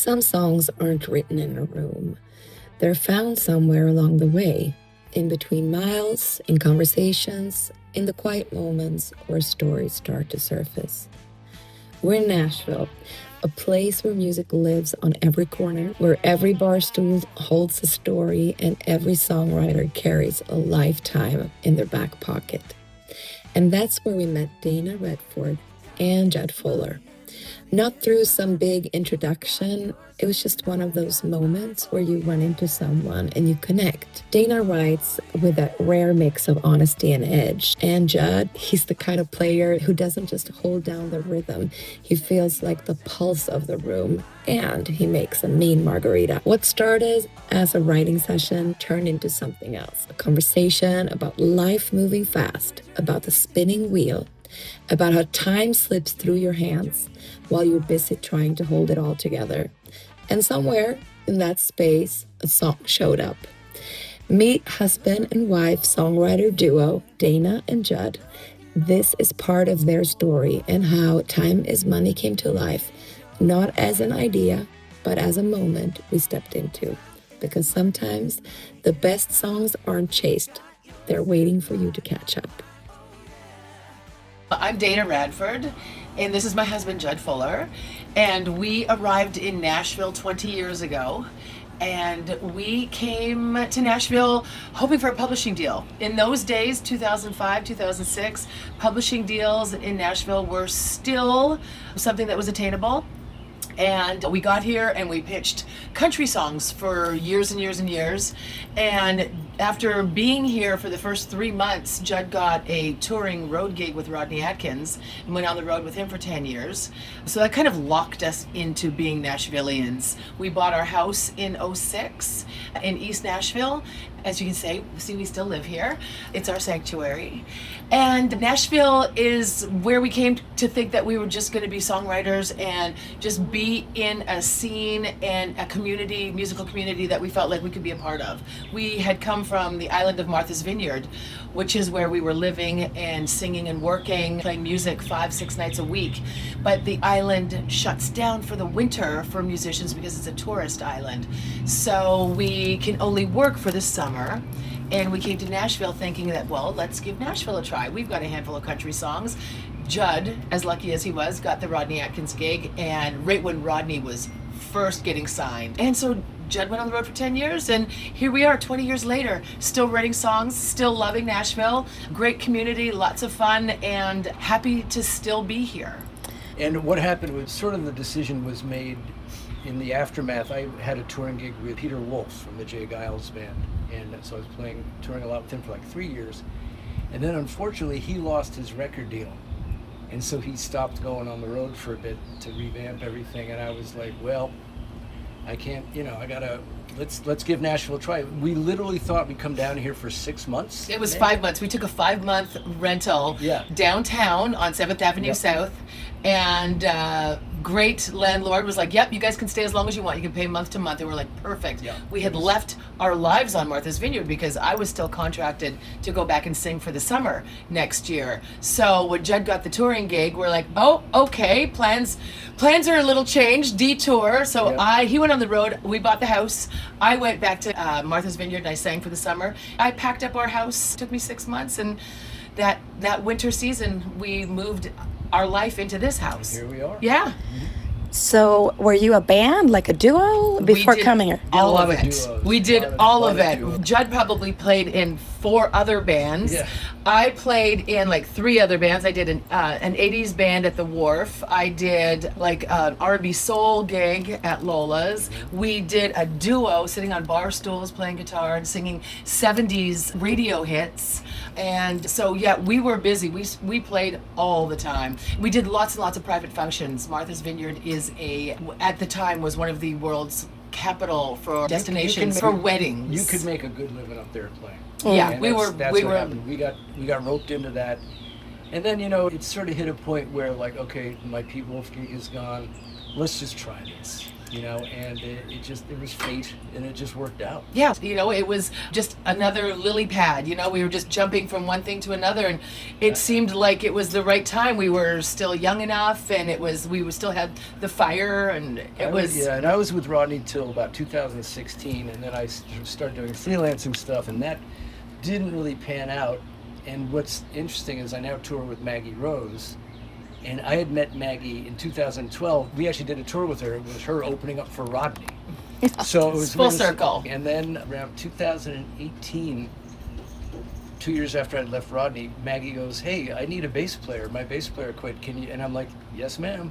Some songs aren't written in a room. They're found somewhere along the way, in between miles, in conversations, in the quiet moments where stories start to surface. We're in Nashville, a place where music lives on every corner, where every bar stool holds a story and every songwriter carries a lifetime in their back pocket. And that's where we met Dana Radford and Judd Fuller. Not through some big introduction, it was just one of those moments where you run into someone and you connect. Dana writes with that rare mix of honesty and edge. And Judd, he's the kind of player who doesn't just hold down the rhythm. He feels like the pulse of the room, and he makes a mean margarita. What started as a writing session turned into something else. A conversation about life moving fast, about the spinning wheel, about how time slips through your hands while you're busy trying to hold it all together. And somewhere in that space, a song showed up. Meet husband and wife songwriter duo, Dana and Judd. This is part of their story and how Time is Money came to life, not as an idea, but as a moment we stepped into. Because sometimes the best songs aren't chased, they're waiting for you to catch up. I'm Dana Radford, and this is my husband, Judd Fuller, and we arrived in Nashville 20 years ago, and we came to Nashville hoping for a publishing deal. In those days, 2005, 2006, publishing deals in Nashville were still something that was attainable. And we got here and we pitched country songs for years and years and years. And after being here for the first 3 months, Judd got a touring road gig with Rodney Atkins and went on the road with him for 10 years. So that kind of locked us into being Nashvillians. We bought our house in '06 in East Nashville. As you can see, we still live here. It's our sanctuary. And Nashville is where we came to think that we were just going to be songwriters and just be in a scene and a community, musical community that we felt like we could be a part of. We had come from the island of Martha's Vineyard, which is where we were living and singing and working, playing music 5-6 nights a week. But the island shuts down for the winter for musicians because it's a tourist island. So we can only work for the summer. And we came to Nashville thinking that, well, let's give Nashville a try. We've got a handful of country songs. Judd, as lucky as he was, got the Rodney Atkins gig, and right when Rodney was first getting signed. And so Judd went on the road for 10 years, and here we are 20 years later, still writing songs, still loving Nashville, great community, lots of fun, and happy to still be here. And what happened was sort of the decision was made in the aftermath. I had a touring gig with Peter Wolf from the Jay Giles band, and so I was touring a lot with him for like 3 years. And then unfortunately he lost his record deal, and so he stopped going on the road for a bit to revamp everything. And I was like, well, I can't, I gotta, let's give Nashville a try. We literally thought we'd come down here for 6 months. It was 5 months. We took a 5-month rental downtown on 7th Avenue South, and great landlord was like, yep, you guys can stay as long as you want. You can pay month to month. And we're like, perfect. Yeah. We had left our lives on Martha's Vineyard because I was still contracted to go back and sing for the summer next year. So when Judd got the touring gig, we're like, oh, okay, plans are a little changed, detour. So he went on the road, we bought the house. I went back to Martha's Vineyard and I sang for the summer. I packed up our house, took me 6 months, and that winter season, we moved our life into this house. Here we are. Yeah. So were you a band, like a duo, before coming here? All of it. We did all of it. Judd probably played in 4 other bands. Yeah. I played in like 3 other bands. I did an 80s band at the Wharf. I did like an R&B soul gig at Lola's. We did a duo sitting on bar stools playing guitar and singing 70s radio hits. And so, yeah, we were busy. We played all the time. We did lots and lots of private functions. Martha's Vineyard at the time, was one of the world's capital for destinations for weddings. You could make a good living up there playing. Yeah, and that's what happened. We got roped into that. And then, it sort of hit a point where like, okay, my people gig is gone. Let's just try this. and it was fate, and it just worked out. Yeah, it was just another lily pad. We were just jumping from one thing to another, and it seemed like it was the right time. We were still young enough, and we still had the fire, and it was. Yeah, and I was with Rodney till about 2016, and then I started doing freelancing stuff, and that didn't really pan out. And what's interesting is I now tour with Maggie Rose. And I had met Maggie in 2012. We actually did a tour with her. It was her opening up for Rodney. So it was full circle. And then around 2018, 2 years after I'd left Rodney, Maggie goes, "Hey, I need a bass player. My bass player quit. Can you?" And I'm like, "Yes, ma'am."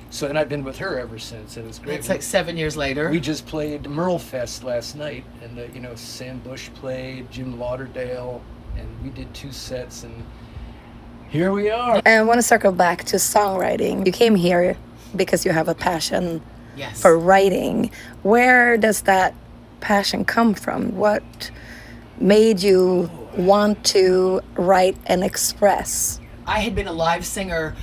So then I've been with her ever since, and it's great. It's like 7 years later. We just played Merle Fest last night, and Sam Bush played, Jim Lauderdale, and we did 2 sets, and here we are. And I want to circle back to songwriting. You came here because you have a passion Yes. for writing. Where does that passion come from? What made you want to write and express? I had been a live singer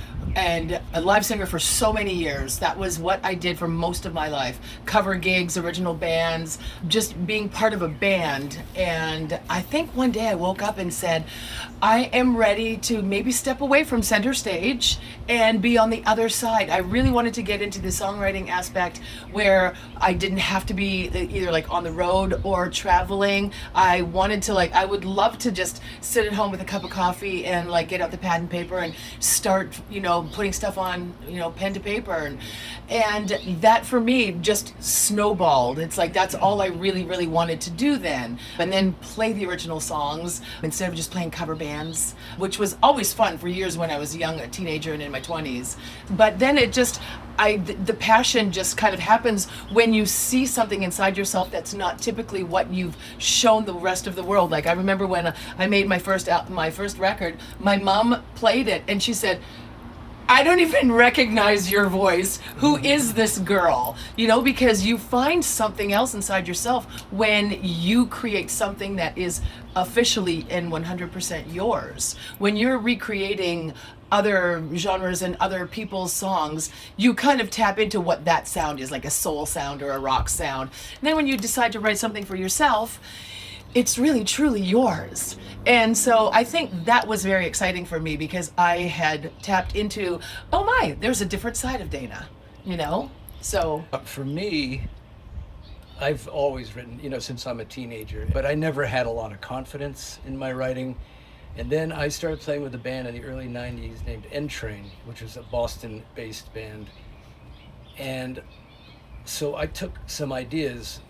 for so many years. That was what I did for most of my life. Cover gigs, original bands, just being part of a band. And I think one day I woke up and said, I am ready to maybe step away from center stage and be on the other side. I really wanted to get into the songwriting aspect where I didn't have to be either like on the road or traveling. I wanted to I would love to just sit at home with a cup of coffee and get out the pad and paper and start, putting stuff on, pen to paper. And that for me just snowballed. It's that's all I really, really wanted to do then. And then play the original songs instead of just playing cover bands, which was always fun for years when I was young, a teenager and in my 20s. But then the passion just kind of happens when you see something inside yourself that's not typically what you've shown the rest of the world. I remember when I made my first record, my mom played it and she said, I don't even recognize your voice. Who is this girl? Because you find something else inside yourself when you create something that is officially and 100% yours. When you're recreating other genres and other people's songs, you kind of tap into what that sound is, like a soul sound or a rock sound. And then when you decide to write something for yourself, it's really truly yours. And so I think that was very exciting for me because I had tapped into, oh my, there's a different side of Dana, So for me, I've always written, since I'm a teenager, but I never had a lot of confidence in my writing. And then I started playing with a band in the early 90s named N-Train, which was a Boston-based band. And so I took some ideas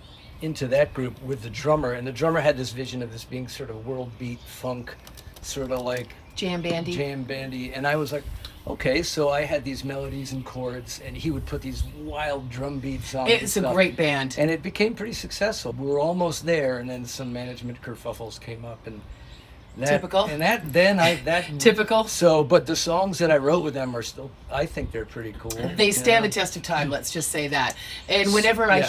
into that group with the drummer, and the drummer had this vision of this being sort of world beat funk, sort of like jam bandy. And I was like, okay, so I had these melodies and chords, and he would put these wild drum beats on. It's a great band, and it became pretty successful. We were almost there, and then some management kerfuffles came up, and typical. And that typical. So, but the songs that I wrote with them are still, I think they're pretty cool. They stand the test of time. Let's just say that. And whenever I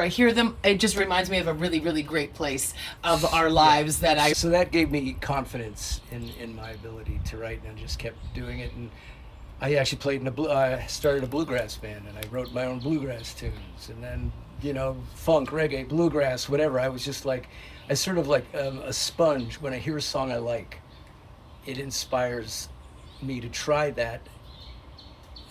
hear them, it just reminds me of a really, really great place of our lives that I. So that gave me confidence in my ability to write, and I just kept doing it. And I actually played I started a bluegrass band, and I wrote my own bluegrass tunes, and then funk, reggae, bluegrass, whatever. I was just I sort of a sponge. When I hear a song I like, it inspires me to try that,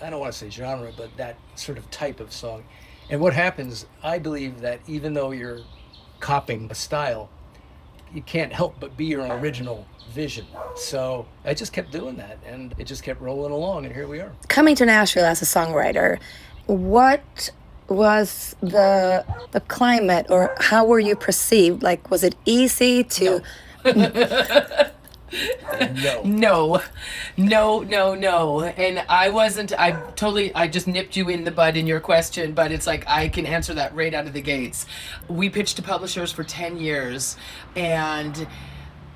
I don't want to say genre, but that sort of type of song. And what happens, I believe that even though you're copying a style, you can't help but be your own original vision. So I just kept doing that, and it just kept rolling along, and here we are. Coming to Nashville as a songwriter, what was the climate, or how were you perceived? Was it easy to? No. And I just nipped you in the bud in your question, but it's I can answer that right out of the gates. We pitched to publishers for 10 years, and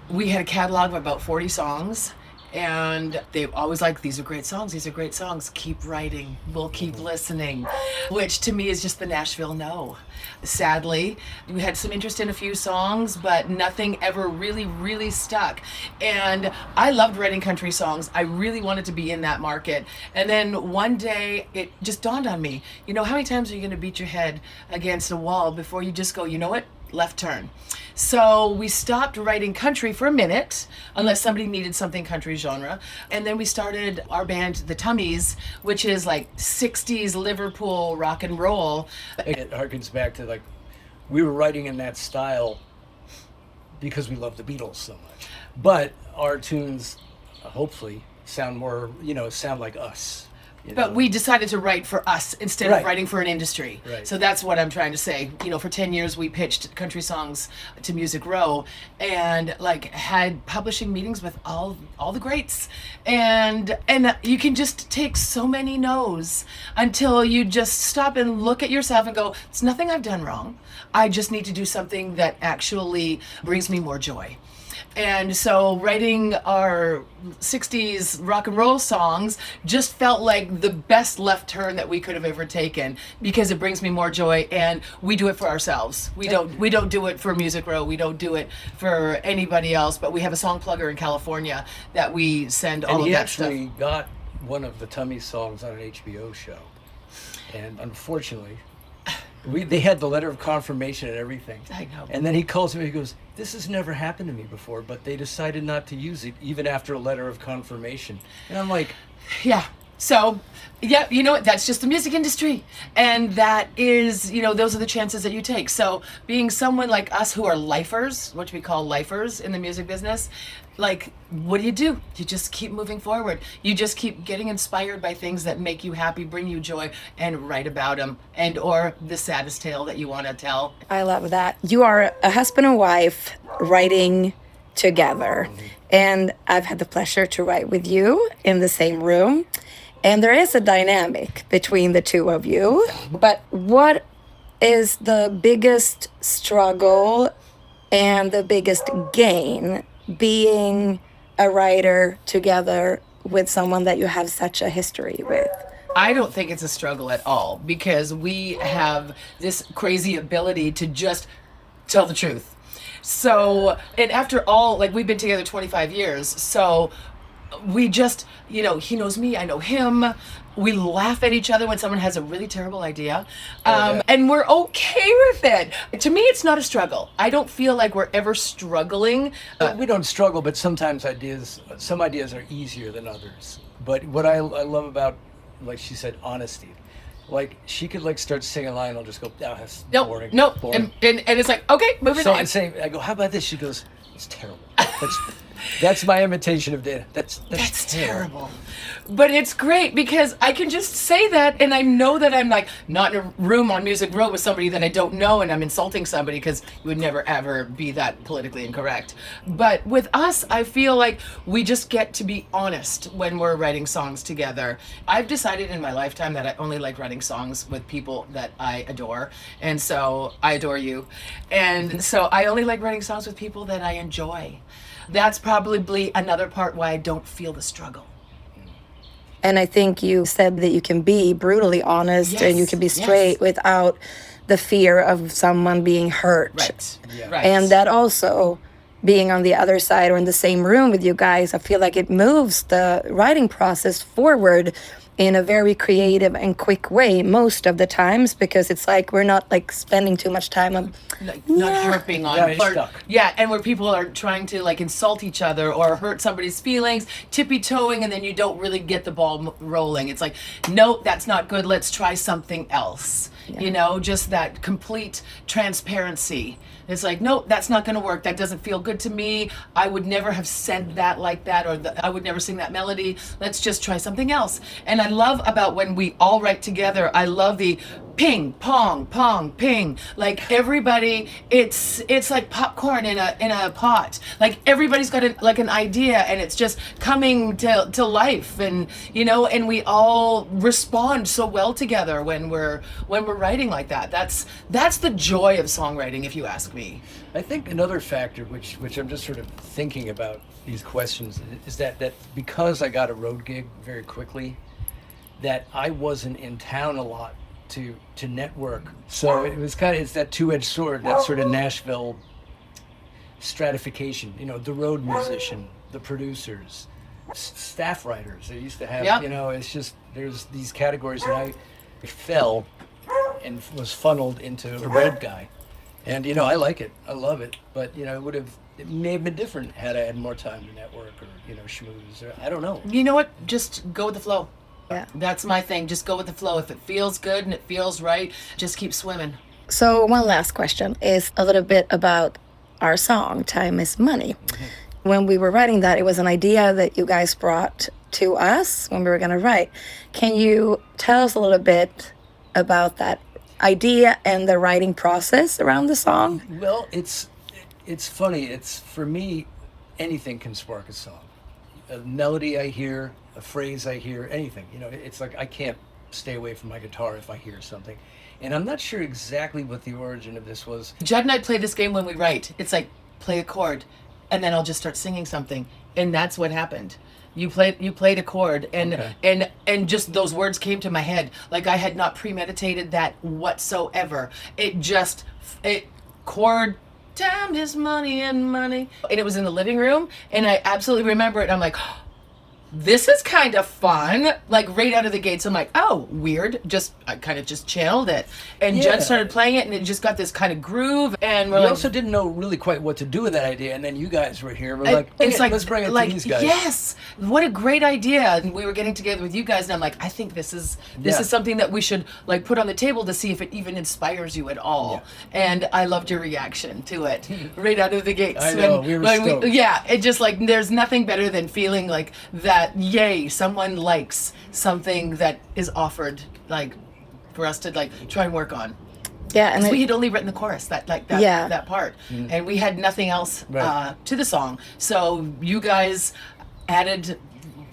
we had a catalog of about 40 songs. And they always like, these are great songs, these are great songs. Keep writing, we'll keep listening, which to me is just the Nashville no. Sadly, we had some interest in a few songs, but nothing ever really stuck. And I loved writing country songs. I really wanted to be in that market. And then one day it just dawned on me, you know, how many times are you going to beat your head against a wall before you just go, you know what? Left turn. So we stopped writing country for a minute, unless somebody needed something country genre. And then we started our band, The Tummies, which is like 60s Liverpool rock and roll. It harkens back to like, we were writing in that style because we love the Beatles so much. But our tunes, hopefully, sound more, sound like us. But we decided to write for us instead of writing for an industry. Right. So that's what I'm trying to say. For 10 years we pitched country songs to Music Row and like had publishing meetings with all the greats. And you can just take so many no's until you just stop and look at yourself and go, it's nothing I've done wrong. I just need to do something that actually brings me more joy. And so writing our 60s rock and roll songs just felt like the best left turn that we could have ever taken because it brings me more joy and we do it for ourselves. We don't do it for Music Row. We don't do it for anybody else, but we have a song plugger in California that we send all of that stuff. And he actually got one of the Tummy songs on an HBO show. And unfortunately, they had the letter of confirmation and everything. I know. And then he calls me, he goes, this has never happened to me before, but they decided not to use it even after a letter of confirmation. And I'm like... Yeah. So, yeah, you know what? That's just the music industry. And that is, those are the chances that you take. So being someone like us who are lifers, what we call lifers in the music business, like, what do? You just keep moving forward. You just keep getting inspired by things that make you happy, bring you joy, and write about them, and or the saddest tale that you want to tell. I love that. You are a husband and wife writing together. And I've had the pleasure to write with you in the same room. And there is a dynamic between the two of you. But what is the biggest struggle and the biggest gain being a writer together with someone that you have such a history with? I don't think it's a struggle at all because we have this crazy ability to just tell the truth. So, and after all, like we've been together 25 years, so we just, he knows me, I know him. We laugh at each other when someone has a really terrible idea. And we're okay with it. To me, it's not a struggle. I don't feel like we're ever struggling. We don't struggle, but sometimes some ideas are easier than others. But what I love about, like she said, honesty. Like she could like start singing a line and I'll just go, that's boring. No. Boring. And it's like, okay, moving on. I go, how about this? She goes, it's terrible. That's my imitation of Dana. That's terrible. But it's great because I can just say that and I know that I'm like not in a room on Music Row with somebody that I don't know and I'm insulting somebody because you would never ever be that politically incorrect. But with us, I feel like we just get to be honest when we're writing songs together. I've decided in my lifetime that I only like writing songs with people that I adore. And so I adore you. And so I only like writing songs with people that I enjoy. That's probably another part why I don't feel the struggle. And I think you said that you can be brutally honest and you can be straight without the fear of someone being hurt. Right. Yeah. Right. And that also being on the other side or in the same room with you guys, I feel like it moves the writing process forward in a very creative and quick way most of the times because it's like we're not like spending too much time on not harping on and where people are trying to like insult each other or hurt somebody's feelings, tippy-toeing, and then you don't really get the ball rolling. It's like, no, that's not good, let's try something else. Just that complete transparency. It's like, no, that's not going to work. That doesn't feel good to me. I would never have said that like that, or I would never sing that melody. Let's just try something else. And I love about when we all write together, I love the ping, pong, pong, ping. Like everybody, it's like popcorn in a pot. Like everybody's got an idea, and it's just coming to life, and and we all respond so well together when we're writing like that. That's the joy of songwriting, if you ask me. I think another factor, which I'm just sort of thinking about these questions, is that because I got a road gig very quickly, that I wasn't in town a lot to network. So it was it's that two-edged sword, that sort of Nashville stratification. The road musician, the producers, staff writers. They used to have. Yep. It's just there's these categories, and I fell and was funneled into the road guy. And I like it, I love it, but it may have been different had I had more time to network or schmooze, or I don't know. You know what? Just go with the flow. Yeah. That's my thing. Just go with the flow. If it feels good and it feels right, just keep swimming. So one last question is a little bit about our song, Time is Money. Mm-hmm. When we were writing that, it was an idea that you guys brought to us when we were going to write. Can you tell us a little bit about that idea and the writing process around the song? Well, it's funny. It's, for me, anything can spark a song. A melody I hear, a phrase I hear, anything. It's like I can't stay away from my guitar if I hear something. And I'm not sure exactly what the origin of this was. Judd and I play this game when we write. It's like, play a chord, and then I'll just start singing something. And that's what happened. You played a chord, and okay. and just those words came to my head. Like I had not premeditated that whatsoever. It chord, time is money and money. And it was in the living room, and I absolutely remember it. I'm like, this is kind of fun. Like right out of the gates, I'm like, oh, weird. I kind of just channeled it. And Yeah. Judd started playing it, and it just got this kind of groove. And we're We like, also didn't know really quite what to do with that idea, and then you guys were here. We're like, it's like, let's bring it like, to these guys. Yes, what a great idea! And we were getting together with you guys, and I'm like, I think this is something that we should like put on the table to see if it even inspires you at all. Yeah. And I loved your reaction to it right out of the gates. I know, we were stoked. It just like there's nothing better than feeling like that. Yay! Someone likes something that is offered, like for us to like try and work on. Yeah, and we had only written the chorus, that part, and we had nothing else to the song. So you guys added,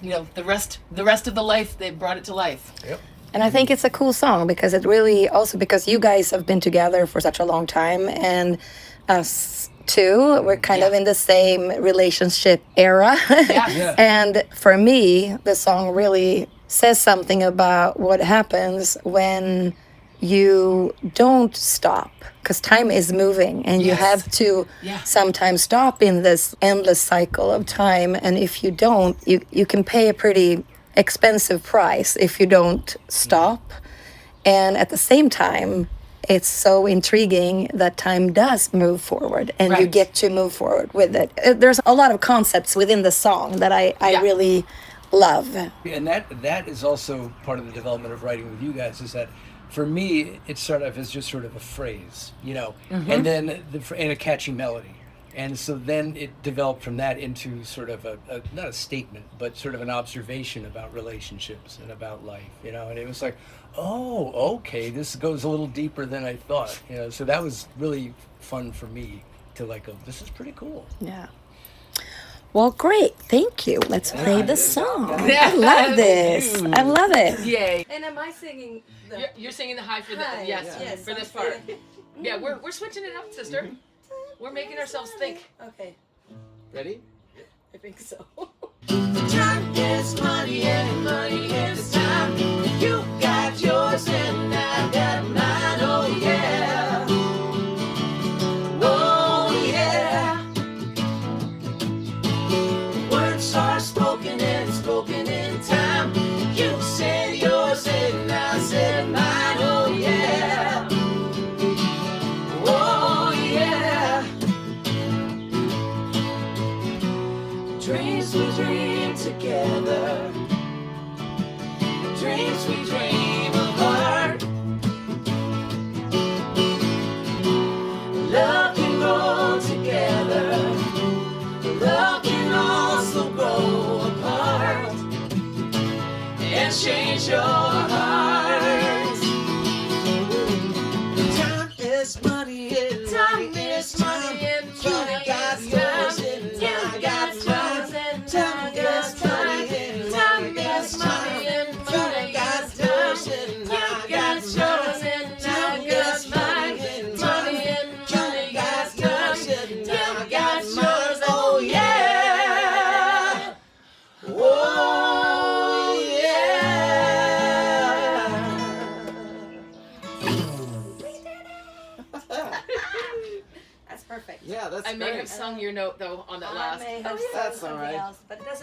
the rest of the life. They brought it to life. Yep. And I think it's a cool song because it really also, because you guys have been together for such a long time, and us too, we're kind of in the same relationship era. Yeah. And for me, the song really says something about what happens when you don't stop, because time is moving, and you have to sometimes stop in this endless cycle of time. And if you don't, you can pay a pretty expensive price if you don't stop. And at the same time, it's so intriguing that time does move forward, and you get to move forward with it. There's a lot of concepts within the song that I really love. And that is also part of the development of writing with you guys, is that for me, it started off as just sort of a phrase, and then and a catchy melody. And so then it developed from that into sort of a not a statement, but sort of an observation about relationships and about life, and it was like, oh, okay, this goes a little deeper than I thought, so that was really fun for me to like go, this is pretty cool. Yeah. Well, great. Thank you. Let's play the song. I love this. I love it. Yay. And am I singing You're singing the high for the High, yes, for this part. Yeah, we're switching it up, sister. We're making ourselves think. Okay. Ready? I think so. Time is money and money is time. You got yours and I got mine, oh yeah. Oh yeah. Words are spoken and spoken in time. You said yours and I said mine, oh yeah. Oh yeah. Dreams we dream together, dreams we dream apart. Love can grow together, love can also grow apart and change your heart. Perfect. Yeah, that's I may great. have sung your note though on that last. I may have That's said all something right. else, but it doesn't